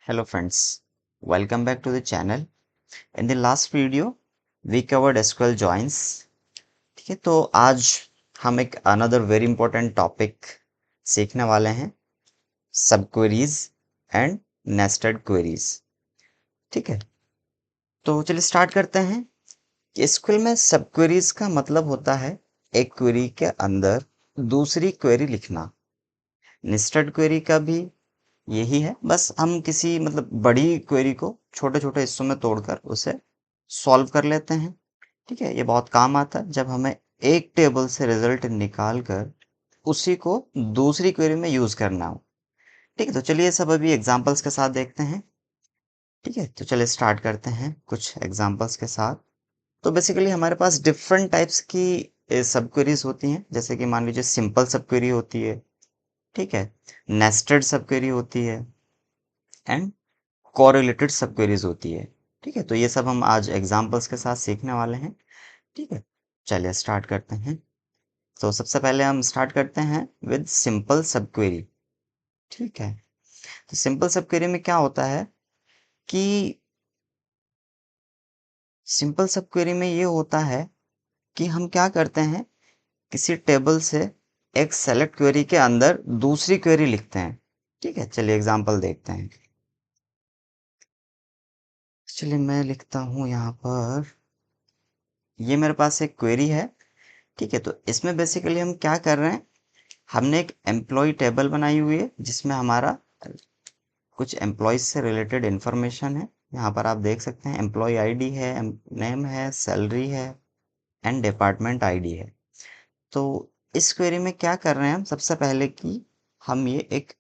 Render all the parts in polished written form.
Hello friends, welcome back to the channel. In the last video, we covered SQL joins. ठीक है, तो आज हम एक another very important topic सीखने वाले हैं, सब queries and nested queries. ठीक है, तो चलिए स्टार्ट करते हैं। SQL में सब queries का मतलब होता है एक query के अंदर दूसरी query लिखना। nested query का भी यही है, बस हम किसी मतलब बड़ी क्वेरी को छोटे छोटे हिस्सों में तोड़कर उसे सॉल्व कर लेते हैं। ठीक है, ये बहुत काम आता है जब हमें एक टेबल से रिजल्ट निकाल कर उसी को दूसरी क्वेरी में यूज करना हो। ठीक है, तो चलिए सब अभी एग्जांपल्स के साथ देखते हैं। ठीक है, तो चलिए स्टार्ट करते हैं कुछ एग्जांपल्स के साथ। तो बेसिकली हमारे पास डिफरेंट टाइप्स की सब क्वेरीज होती हैं, जैसे कि मान लीजिए सिंपल सब क्वेरी होती है, ठीक है, नेस्टेड सब क्वेरी होती है एंड कोरिलेटेड सब क्वेरीज होती है। ठीक है, तो ये सब हम आज एग्जांपल्स के साथ सीखने वाले हैं। ठीक है, चलिए स्टार्ट करते हैं। तो सबसे पहले हम स्टार्ट करते हैं विद सिंपल सब क्वेरी। ठीक है, तो सिंपल सब क्वेरी में क्या होता है कि सिंपल सब क्वेरी में ये होता है कि हम क्या करते हैं, किसी टेबल से एक सेलेक्ट क्वेरी के अंदर दूसरी क्वेरी लिखते हैं। ठीक है, चलिए एग्जांपल देखते हैं। चलिए मैं लिखता हूँ यहाँ पर, ये मेरे पास एक क्वेरी है। ठीक है, तो इसमें बेसिकली हम क्या कर रहे हैं, हमने एक एम्प्लॉय टेबल बनाई हुई है जिसमें हमारा कुछ एम्प्लॉयज से रिलेटेड इंफॉर्मेशन है। यहाँ पर आप देख सकते हैं एम्प्लॉय आईडी है, नेम है, सैलरी है एंड डिपार्टमेंट आईडी है। तो इस क्वेरी में क्या कर रहे हैं हम, सबसे पहले कि हम ये एक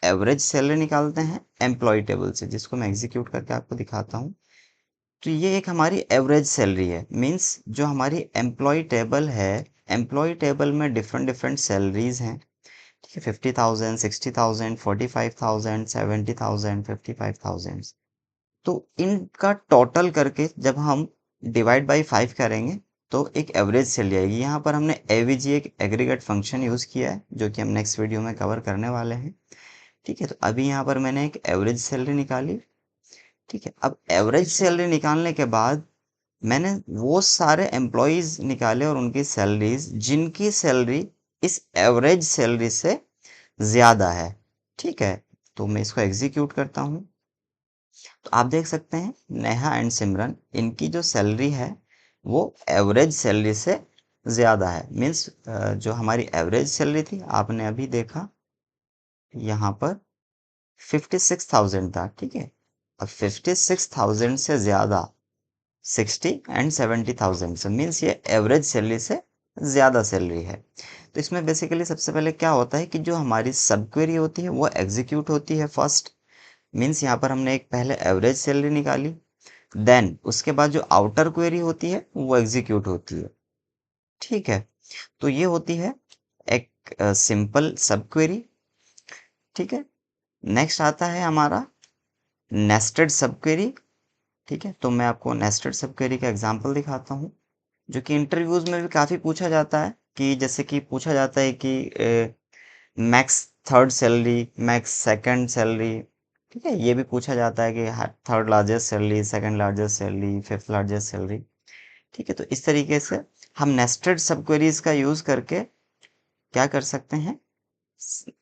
एवरेज सैलरी निकालते हैं एम्प्लॉय टेबल से, जिसको मैं एग्जीक्यूट करके आपको दिखाता हूँ। तो ये एक हमारी एवरेज सैलरी है, मीन्स जो हमारी एम्प्लॉय टेबल है, एम्प्लॉय टेबल में डिफरेंट डिफरेंट सैलरीज हैं। ठीक है, 50,000, 60,000, 45,000, 70,000, 55,000। तो इनका टोटल करके जब हम डिवाइड बाई 5 करेंगे तो एक एवरेज सैलरी आएगी। यहाँ पर हमने एवीजी एक एग्रीगेट फंक्शन यूज़ किया है, जो कि हम नेक्स्ट वीडियो में कवर करने वाले हैं। ठीक है, तो अभी यहाँ पर मैंने एक एवरेज सैलरी निकाली। ठीक है, अब एवरेज सैलरी निकालने के बाद मैंने वो सारे एम्प्लॉयज निकाले और उनकी सैलरीज जिनकी सैलरी इस एवरेज सैलरी से ज़्यादा है। ठीक है, तो मैं इसको एग्जीक्यूट करता हूँ। तो आप देख सकते हैं नेहा एंड सिमरन, इनकी जो सैलरी है वो एवरेज सैलरी से ज़्यादा है। मीन्स जो हमारी एवरेज सैलरी थी आपने अभी देखा यहाँ पर 56,000 था। ठीक है, अब 56,000 से ज़्यादा 60 एंड 70,000 से, मीन्स ये एवरेज सैलरी से ज़्यादा सैलरी है। तो इसमें बेसिकली सबसे पहले क्या होता है कि जो हमारी सब क्वेरी होती है वो एग्जीक्यूट होती है फर्स्ट। मीन्स यहाँ पर हमने एक पहले एवरेज सैलरी निकाली, देन उसके बाद जो आउटर क्वेरी होती है वो एग्जीक्यूट होती है। ठीक है, तो ये होती है एक सिंपल सब क्वेरी। ठीक है, नेक्स्ट आता है हमारा नेस्टेड सब क्वेरी। ठीक है, तो मैं आपको नेस्टेड सब क्वेरी का एग्जांपल दिखाता हूँ, जो कि इंटरव्यूज में भी काफ़ी पूछा जाता है। कि जैसे कि पूछा जाता है कि max third salary, max second salary. ठीक है, ये भी पूछा जाता है कि third largest salary, second largest salary, fifth largest salary. ठीक है, तो इस तरीके से हम नेस्टेड सब क्वेरीज का यूज करके क्या कर सकते हैं,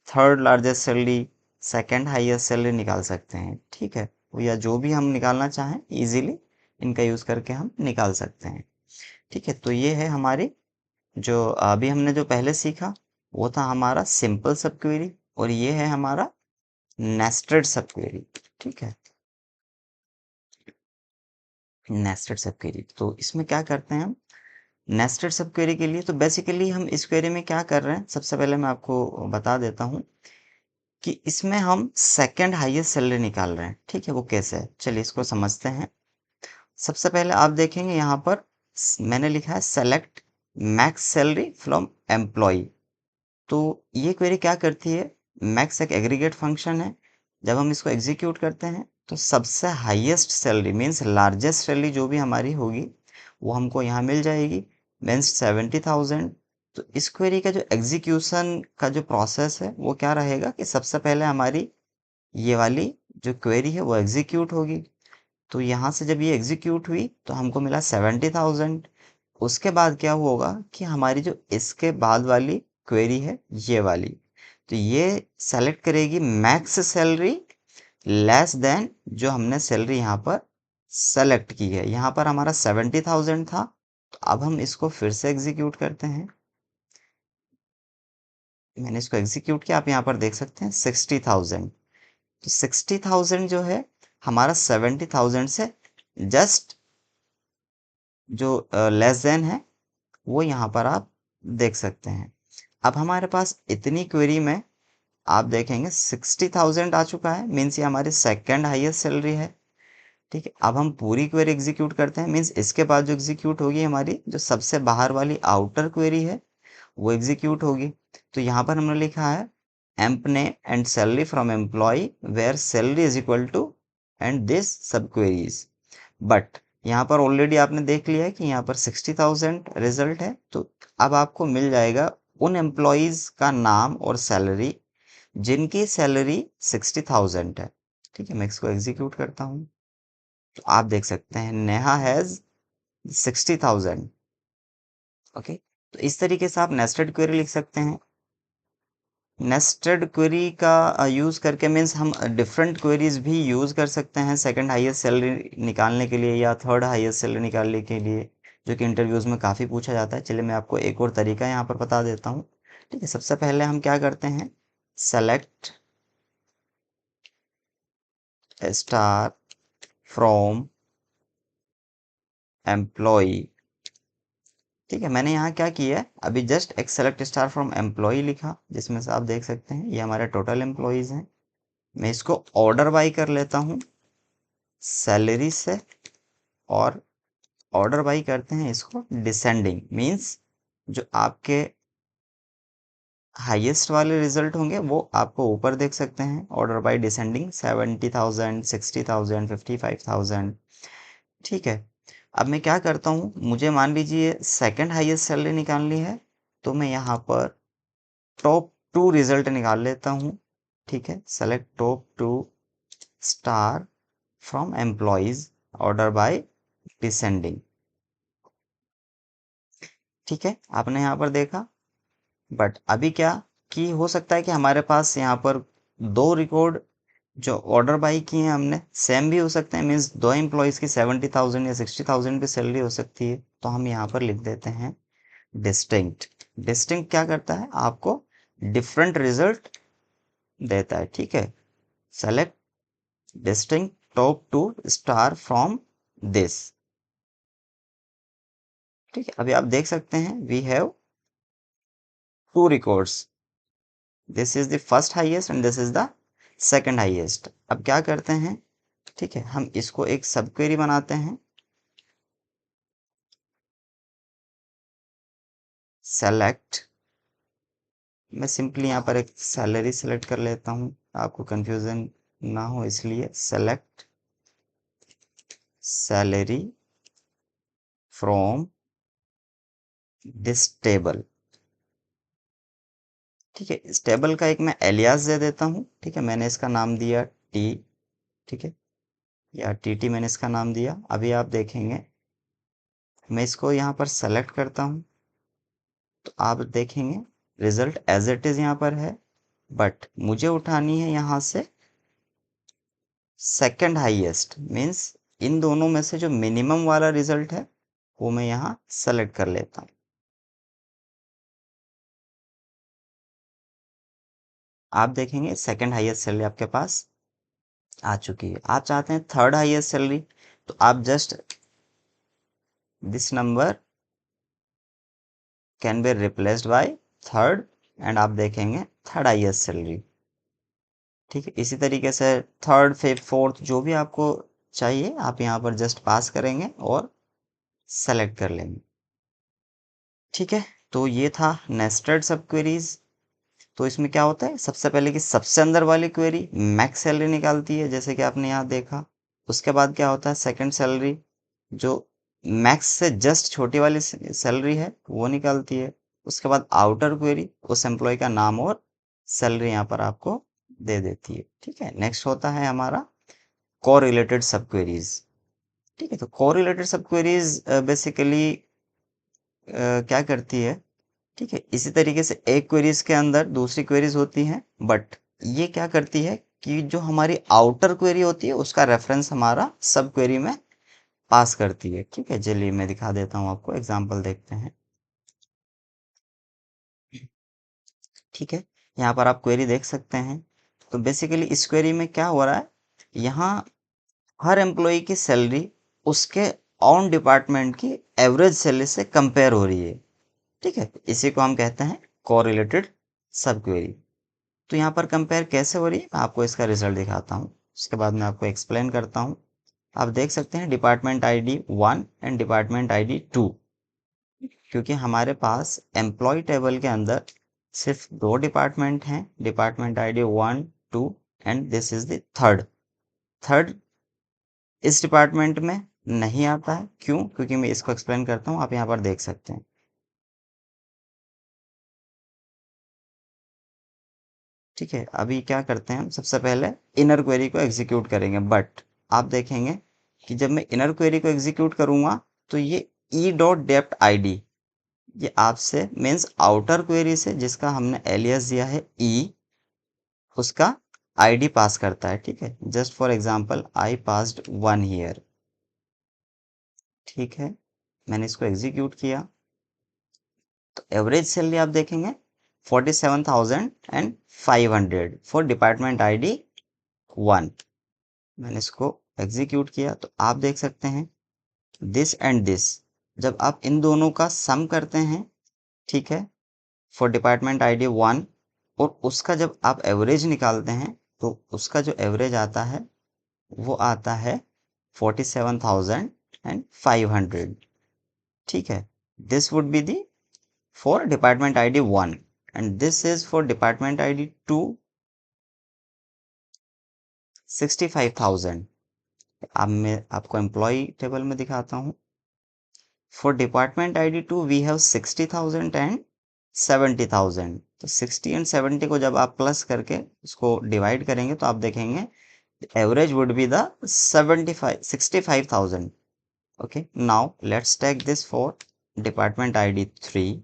third largest salary, second highest salary निकाल सकते हैं। ठीक है, या जो भी हम निकालना चाहें इजीली इनका यूज करके हम निकाल सकते हैं। ठीक है, तो ये है हमारी, जो अभी हमने जो पहले सीखा वो था हमारा सिंपल सब क्वेरी, और ये है हमारा नेस्टेड सब क्वेरी। ठीक है, नेस्टेड सब क्वेरी, तो इसमें क्या करते हैं हम, नेस्टेड सब क्वेरी के लिए तो बेसिकली हम इस क्वेरी में क्या कर रहे हैं, सबसे पहले मैं आपको बता देता हूँ कि इसमें हम सेकंड हाईएस्ट सैलरी निकाल रहे हैं। ठीक है, वो कैसे है, चलिए इसको समझते हैं। सबसे पहले आप देखेंगे यहाँ पर मैंने लिखा है select max salary from employ. तो ये क्वेरी क्या करती है, मैक्स एक एग्रीगेट फंक्शन है, जब हम इसको एग्जीक्यूट करते हैं तो सबसे highest salary means largest salary जो भी हमारी होगी वो हमको यहाँ मिल जाएगी, मीन्स 70,000। तो इस क्वेरी का जो एग्जीक्यूशन का जो प्रोसेस है वो क्या रहेगा कि सबसे पहले हमारी ये वाली जो क्वेरी है वो एग्जीक्यूट होगी। तो यहाँ से जब ये एग्जीक्यूट हुई तो हमको मिला 70,000। उसके बाद क्या होगा कि हमारी जो इसके बाद वाली क्वेरी है ये वाली, तो ये सेलेक्ट करेगी मैक्स सैलरी लेस देन जो हमने सैलरी यहाँ पर सेलेक्ट की है। यहाँ पर हमारा 70,000 था, तो अब हम इसको फिर से एग्जीक्यूट करते हैं। मैंने इसको एग्जीक्यूट किया, आप यहाँ पर देख सकते हैं 60,000। तो 60,000 जो है हमारा 70,000 से जस्ट जो लेस देन है वो यहाँ पर आप देख सकते हैं। अब हमारे पास इतनी क्वेरी में आप देखेंगे 60,000 आ चुका है, मीन्स ये हमारी सेकंड हाईएस्ट सैलरी है। ठीक है, अब हम पूरी क्वेरी एग्जीक्यूट करते हैं, मीन्स इसके बाद जो एग्जीक्यूट होगी हमारी जो सबसे बाहर वाली आउटर क्वेरी है वो एग्जीक्यूट होगी। तो यहाँ पर हमने लिखा है emp name and salary from employ where salary is equal to and this subqueries. But यहाँ पर ऑलरेडी आपने देख लिया है कि यहाँ पर 60,000 रिजल्ट है, तो अब आपको मिल जाएगा उन एम्प्लॉयज का नाम और सैलरी जिनकी सैलरी 60,000 है। ठीक है, मैं इसको एग्जीक्यूट करता हूँ तो आप देख सकते हैं नेहा हैज 60,000। ओके, तो इस तरीके से आप नेस्टेड क्वेरी लिख सकते हैं। नेस्टेड क्वेरी का यूज़ करके मीन्स हम डिफरेंट क्वेरीज भी यूज़ कर सकते हैं सेकंड हाईएस्ट सैलरी निकालने के लिए या थर्ड हाईएस्ट सैलरी निकालने के लिए, जो कि इंटरव्यूज़ में काफ़ी पूछा जाता है। चलिए मैं आपको एक और तरीका यहाँ पर बता देता हूँ। ठीक है, सबसे पहले हम क्या करते हैं, सेलेक्ट स्टार फ्रॉम एम्प्लॉय। ठीक है, मैंने यहाँ क्या किया है, अभी जस्ट एक सेलेक्ट स्टार फ्रॉम एम्प्लॉय लिखा, जिसमें से आप देख सकते हैं ये हमारे टोटल एम्प्लॉयज़ हैं। मैं इसको ऑर्डर बाई कर लेता हूँ सैलरी से, और ऑर्डर बाई करते हैं इसको डिसेंडिंग, मीन्स जो आपके हाईएस्ट वाले रिजल्ट होंगे वो आपको ऊपर देख सकते हैं। Order by descending 70,000, 60,000, 55,000। ठीक है, अब मैं क्या करता हूँ, मुझे मान लीजिए सेकंड हाईएस्ट सैलरी निकालनी है, तो मैं यहाँ पर टॉप 2 रिजल्ट निकाल लेता हूँ। ठीक है, select top 2 star from employees order by descending. ठीक है, आपने यहाँ पर देखा। बट अभी क्या कि हो सकता है कि हमारे पास यहाँ पर दो रिकॉर्ड जो ऑर्डर बाई किए हैं हमने सेम भी हो सकते हैं, मीन्स दो एम्प्लॉयज़ की 70,000 या 60,000 भी सैलरी हो सकती है। तो हम यहाँ पर लिख देते हैं डिस्टिंक्ट। डिस्टिंक्ट क्या करता है, आपको डिफरेंट रिजल्ट देता है। ठीक है, select distinct top 2 star from this. ठीक है, अभी आप देख सकते हैं we have 2 records, this is the first highest and this is the second highest. अब क्या करते हैं, ठीक है, हम इसको एक सब क्वेरी बनाते हैं। सेलेक्ट, मैं सिंपली यहाँ पर एक सैलरी सेलेक्ट कर लेता हूँ, आपको कंफ्यूजन ना हो इसलिए। Select salary from this table. ठीक है, इस टेबल का एक मैं एलियास दे देता हूँ। ठीक है, मैंने इसका नाम दिया टी। ठीक है, या टी मैंने इसका नाम दिया। अभी आप देखेंगे मैं इसको यहाँ पर सेलेक्ट करता हूँ तो आप देखेंगे रिजल्ट एज इट इज यहाँ पर है, बट मुझे उठानी है यहाँ से सेकंड हाईएस्ट, मीन्स इन दोनों में से जो मिनिमम वाला रिजल्ट है वो मैं यहाँ सेलेक्ट कर लेता हूँ। आप देखेंगे सेकंड हाईएस्ट सैलरी आपके पास आ चुकी है। आप चाहते हैं थर्ड हाईएस्ट सैलरी, तो आप just this number can be replaced by third and आप देखेंगे थर्ड हाईएस्ट सैलरी। ठीक है, इसी तरीके से थर्ड, फिफ्थ, फोर्थ जो भी आपको चाहिए आप यहाँ पर जस्ट पास करेंगे और सेलेक्ट कर लेंगे। ठीक है, तो ये था नेस्टेड सब क्वेरीज। तो इसमें क्या होता है, सबसे पहले कि सबसे अंदर वाली क्वेरी मैक्स सैलरी निकालती है, जैसे कि आपने यहाँ देखा। उसके बाद क्या होता है, सेकंड सैलरी जो मैक्स से जस्ट छोटी वाली सैलरी है वो निकालती है। उसके बाद आउटर क्वेरी उस एम्प्लॉय का नाम और सैलरी यहाँ पर आपको दे देती है। ठीक है, नेक्स्ट होता है हमारा कोरिलेटेड सब क्वेरीज। ठीक है, तो कोरिलेटेड सब क्वेरीज बेसिकली क्या करती है, ठीक है, इसी तरीके से एक क्वेरीज के अंदर दूसरी क्वेरीज होती हैं, बट ये क्या करती है कि जो हमारी आउटर क्वेरी होती है उसका रेफरेंस हमारा सब क्वेरी में पास करती है। ठीक है, चलिए मैं दिखा देता हूँ आपको, एग्जांपल देखते हैं। ठीक है, यहाँ पर आप क्वेरी देख सकते हैं। तो बेसिकली इस क्वेरी में क्या हो रहा है, यहाँ हर एम्प्लॉय की सैलरी उसके ऑन डिपार्टमेंट की एवरेज सैलरी से कंपेयर हो रही है। ठीक है, इसी को हम कहते हैं कोरिलेटेड सब क्वेरी। तो यहाँ पर कंपेयर कैसे हो रही है, मैं आपको इसका रिजल्ट दिखाता हूँ, उसके बाद मैं आपको एक्सप्लेन करता हूँ। आप देख सकते हैं department ID 1 and department ID 2, क्योंकि हमारे पास एम्प्लॉय टेबल के अंदर सिर्फ 2 डिपार्टमेंट हैं, department ID 1 2 and this is the third इस डिपार्टमेंट में नहीं आता है। क्यों? क्योंकि मैं इसको एक्सप्लेन करता हूँ, आप यहाँ पर देख सकते हैं। ठीक है, अभी क्या करते हैं हम, सबसे पहले इनर क्वेरी को एग्जीक्यूट करेंगे, बट आप देखेंगे कि जब मैं इनर क्वेरी को एग्जीक्यूट करूंगा तो ये ई डॉट डेप्ट आईडी, ये आपसे मीन्स आउटर क्वेरी से जिसका हमने एलियास दिया है ई, उसका आईडी पास करता है। ठीक है, just for example I passed 1 year. ठीक है, मैंने इसको एग्जीक्यूट किया तो एवरेज सैलरी आप देखेंगे 47,500 फॉर डिपार्टमेंट आईडी 1। मैंने इसको एग्जीक्यूट किया तो आप देख सकते हैं दिस एंड दिस, जब आप इन दोनों का सम करते हैं, ठीक है, फॉर डिपार्टमेंट आईडी 1 और उसका जब आप एवरेज निकालते हैं तो उसका जो एवरेज आता है वो आता है 47,500। ठीक है, this would be the for department ID 1 and this is for department ID 2 65,000। अब मैं आपको एम्प्लॉय टेबल में दिखाता हूँ। For department ID 2 we have 60,000 and 70,000। तो 60 एंड 70 को जब आप प्लस करके उसको डिवाइड करेंगे तो आप देखेंगे average would be the 65,000। okay, now let's take this for department id 3.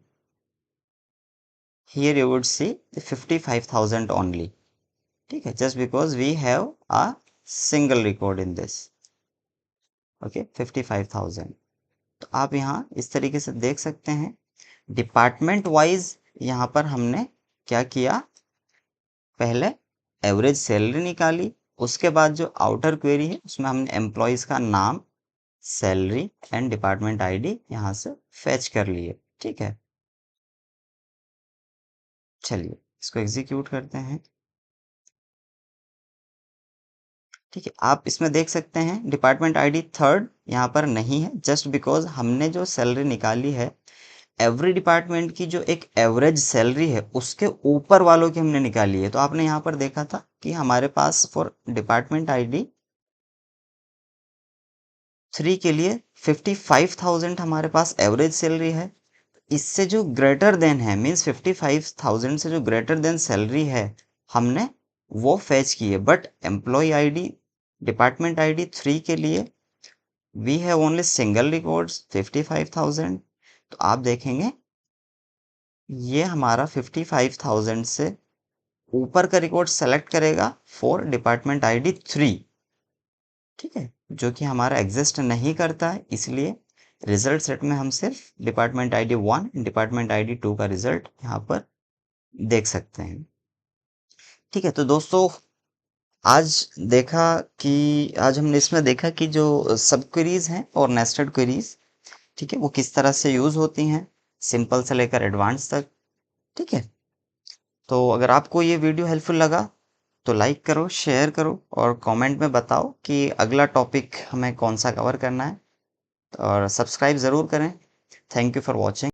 Here you would see the 55,000 only. ठीक है, just because we have a single record in this. okay, 55,000। तो आप यहाँ इस तरीके से देख सकते हैं डिपार्टमेंट वाइज यहाँ पर हमने क्या किया, पहले एवरेज सैलरी निकाली, उसके बाद जो आउटर क्वेरी है उसमें हमने एम्प्लॉयज का नाम, सैलरी एंड डिपार्टमेंट आईडी यहाँ से फेच कर लिए। ठीक है, चलिए इसको एग्जीक्यूट करते हैं। ठीक है, आप इसमें देख सकते हैं डिपार्टमेंट आईडी 3 यहाँ पर नहीं है, जस्ट बिकॉज हमने जो सैलरी निकाली है एवरी डिपार्टमेंट की जो एक एवरेज सैलरी है उसके ऊपर वालों की हमने निकाली है। तो आपने यहाँ पर देखा था कि हमारे पास फॉर डिपार्टमेंट आईडी 3 के लिए 55,000 हमारे पास एवरेज सैलरी है। इससे जो ग्रेटर देन है मीन्स 55,000 से जो ग्रेटर देन सैलरी है हमने वो फेच की है, but employ ID department ID 3 के लिए we have only single records 55,000। तो आप देखेंगे ये हमारा 55,000 से ऊपर का रिकॉर्ड सेलेक्ट करेगा फॉर डिपार्टमेंट आईडी 3। ठीक है, जो कि हमारा एग्जिस्ट नहीं करता है, इसलिए रिजल्ट सेट में हम सिर्फ डिपार्टमेंट आईडी 1 डिपार्टमेंट आईडी 2 का रिजल्ट यहाँ पर देख सकते हैं। ठीक है, तो दोस्तों आज देखा कि आज हमने इसमें देखा कि जो सब क्वेरीज हैं और नेस्टेड क्वेरीज, ठीक है, वो किस तरह से यूज होती हैं सिंपल से लेकर एडवांस तक। ठीक है, तो अगर आपको ये वीडियो हेल्पफुल लगा तो लाइक करो, शेयर करो और कमेंट में बताओ कि अगला टॉपिक हमें कौन सा कवर करना है, और सब्सक्राइब ज़रूर करें। Thank you for watching.